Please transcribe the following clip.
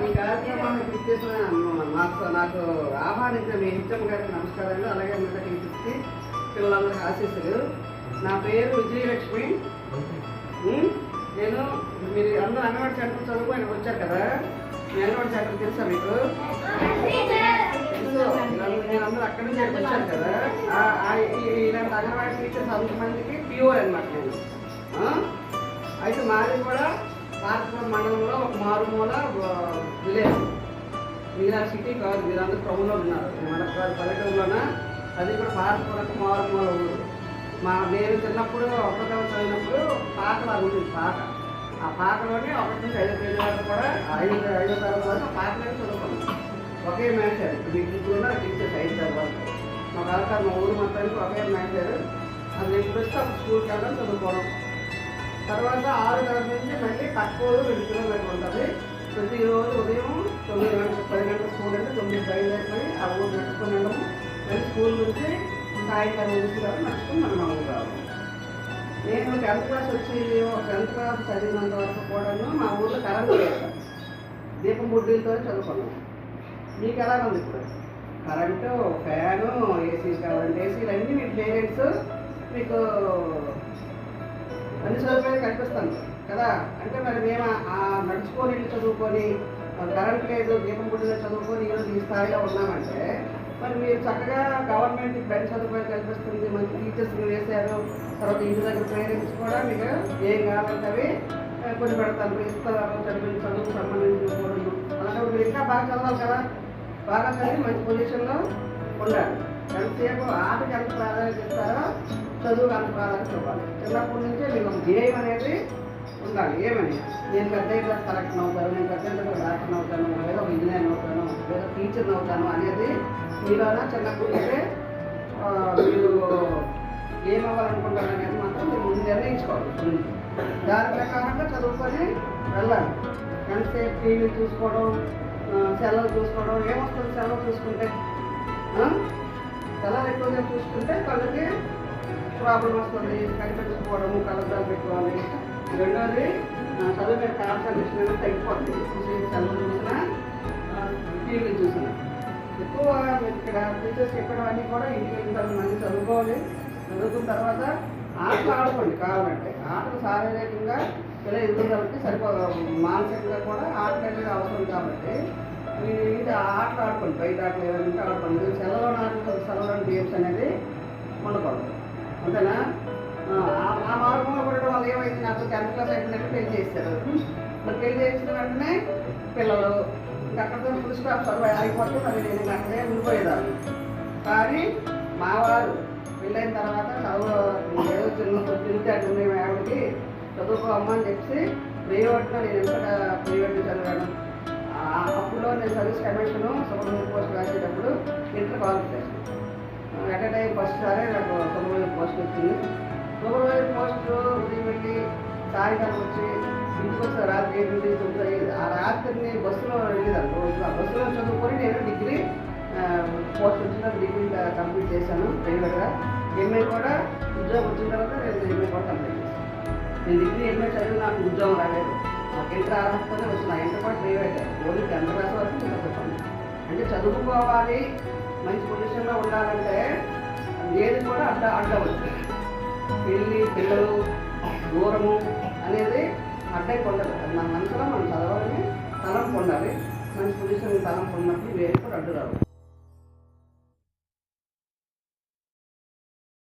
ఈ కార్యక్రమాన్ని గుర్తించిన నాకు ఆహ్వానించిన మీ హెచ్ఎం గారికి నమస్కారాలు. అలాగే మిగతా టీచర్స్కి, పిల్లలందరికీ ఆశీస్సులు. నా పేరు విజయలక్ష్మి. నేను మీరు అందరూ అంగన్వాడీ సెంటర్ చదువుకొని వచ్చారు కదా. మీ అంగన్వాడీ సెంటర్ తెలుసా మీకు? నేను అందరూ అక్కడి నుంచి వచ్చాను కదా. ఇలాంటి అంగన్వాడీ టీచర్స్ అంతమందికి ప్యూర్ అనమాట నేను. అయితే మాది కూడా పార్కపూర్ మండలంలో ఒక మారుమూల విలేజ్. మీరా సిటీ కాదు, మీరందరూ టౌన్లో ఉన్నారు. మన పల్లెటూరులోన అది కూడా పార్కపూర్ మారుమూల ఊరు. నేను చిన్నప్పుడు ఒకటో చదివినప్పుడు పాకలా ఉంటుంది. ఆ పాకలోనే 1 నుంచి 5 పేజీ వరకు కూడా 5 తరగతి వరకు పాకలోనే చదువుకున్నాం. ఒకే మేనేజర్. మీకు కూడా టీచర్స్ 5 తరగతి మా కాదు మా ఊరు మొత్తానికి ఒకే మేనేజర్. అది ఎప్పుడు వస్తే అప్పుడు స్కూల్కి వెళ్ళడం చదువుకోవడం. తర్వాత 6 తరగతి నుంచి మళ్ళీ తక్కువ 2 కిలోమీటర్లు ఉంటుంది. ప్రతిరోజు ఉదయం 9 గంటలకు 10 గంటల స్కూల్ అంటే 9 బయలుదేరిపోయి ఆ ఊరు నడుచుకొని వెళ్ళము. మళ్ళీ స్కూల్ నుంచి సాయంత్రం ఊరికి నడుచుకొని మనం ఊరు రావాలి. నేను 10th క్లాస్ వచ్చి 10th క్లాస్ చదివినంత వరకు కూడాను మా ఊళ్ళో కరెంటు లేదు. దీపం బుడ్డీలతో చదువుకున్నాను. మీకు ఎలా ఉంది ఇప్పుడు? కరెంటు, ఫ్యాను, ఏసీ కావాలంటే ఏసీలు అన్నీ మీ పేరెంట్స్ మీకు అన్ని సదుపాయాలు కనిపిస్తాను కదా. అంటే మరి మేము నడుచుకొని ఇల్లు చదువుకొని కరెంట్ లేదు దీపం బుడ్డిలో చదువుకొని ఈరోజు ఈ స్థాయిలో ఉన్నామంటే మరి మీరు చక్కగా గవర్నమెంట్ బెడ్ సదుపాయాలు కల్పిస్తుంది, మంచి టీచర్స్ని వేశారు. తర్వాత ఇంటి దగ్గర పేరెంట్స్ కూడా మీకు ఏం కావాలంటే అవి కొన్ని పెడతారు, ఇస్తారు. చదువుకు సంబంధించిన కూడా అలాంటి మీరు ఇంకా బాగా చదవాలి కదా. బాగా చదివి మంచి పొజిషన్లో ఉండాలి. ఎంతసేపు ఆటకి ఎంత ప్రాధాన్యత ఇస్తారో చదువుకు అంత ప్రాధాన్యత ఇవ్వాలి. చిన్నప్పటి నుంచే మీకు ఒక ధ్యేయం అనేది ఉండాలి. ఏమని నేను పెద్ద క్లాస్ కలెక్టర్ అవుతాను, నేను పెద్ద డాక్టర్ అవుతాను, లేదా ఒక ఇంజనీర్ అవుతాను, లేదా టీచర్ అవుతాను అనేది మీలోన చిన్నప్పటి నుంచే మీరు ఏమవ్వాలనుకుంటారు అనేది మాత్రం మీరు ముందు నిర్ణయించుకోవాలి. దాని ప్రకారంగా చదువుకొని వెళ్ళాలి. ఎంతసేపు టీవీ చూసుకోవడం, సెలవులు చూసుకోవడం ఏమొస్తుంది? సెలవు చూసుకుంటే సెలవులు ఎక్కువగా చూసుకుంటే కళ్ళకి ప్రాబ్లం వస్తుంది. కనిపించకపోవడము, కళ్ళద్దాలు పెట్టుకోవాలి. రెండోది చదువు మీద కాన్సన్ట్రేషన్ అనేది తగ్గిపోతుంది. సెలవులు చూసినా టీవీ చూసినా. ఎక్కువ ఇక్కడ టీచర్స్ చెప్పడం అన్నీ కూడా ఇంటికి వెళ్ళిన మంది చదువుకోవాలి. చదువుకున్న తర్వాత ఆటలు ఆడుకోండి కావాలంటే. ఆటలు శారీరకంగా ఇలా ఎదుగుదలకి మానసికంగా కూడా ఆటలు అనేది అవసరం కాబట్టి ఇది ఆటలు ఆడుకోండి. బయట ఆటలు ఏమైనా ఆడుకోండి. సెలవులోని గేమ్స్ అనేది ఉండకూడదు. అంతేనా? ఆ మార్గంలో ఉండడం వల్ల ఏమైంది? నాకు 10th క్లాస్ అయిపోయినట్టు పెళ్లి చేస్తారు. మరి పెళ్లి చేసిన వెంటనే పిల్లలు అక్కడితో ఫుల్ స్టాప్ చదువు అయిపోతే మరి నేను అక్కడే ఉండిపోయేదాన్ని. కానీ మా వారు పెళ్ళైన తర్వాత చదువు ఏదో తిరిగితే అటు ఉండే ఆవిడకి చదువుకో అమ్మ అని చెప్పి ప్రైవేట్లో నేను ఎంత ప్రైవేట్ చదివాను. అప్పుడు నేను సర్వీస్ కమిషను సూపర్వైజర్ పోస్ట్ రాసేటప్పుడు inter qualification at time first సారే నాకు సూపర్వైజర్ పోస్ట్ వచ్చింది. సూపర్వైజర్ పోస్ట్ ఉదయం వెళ్ళి సాయంకాలం వచ్చి ఇంటికి వస్తే రాత్రి 8 నుంచి 9 ఆ రాత్రిని బస్సులో వెళ్ళేదాన్ని. రోజు ఆ బస్సులో చదువుకొని నేను డిగ్రీ పోస్ట్ వచ్చిన డిగ్రీ కంప్లీట్ చేశాను ప్రైవేట్గా. ఎంఏ కూడా ఉద్యోగం వచ్చిన తర్వాత నేను ఎంఏ కూడా కంప్లీట్ చేశాను. నేను డిగ్రీ ఎంఏ చదివి నాకు ఉద్యోగం రాలేదు. నాకు ఇంటర్ అర్హతనే వచ్చిన ఇంటర్ కూడా ప్రైవేట్. ఓన్లీ 10th క్లాస్ వరకు చదువుకోండి. అంటే చదువుకోవాలి, మంచి పొజిషన్లో ఉండాలంటే ఏది కూడా అడ్డవచ్చు. పిల్లలు దూరము అనేది అడ్డంకి ఉండదు. అది మన మనసులో మనం చదవాలని తలంపు ఉండాలి. మంచి పొజిషన్ తలంపు ఉన్నప్పుడు వేరే కూడా అడ్డు రావు.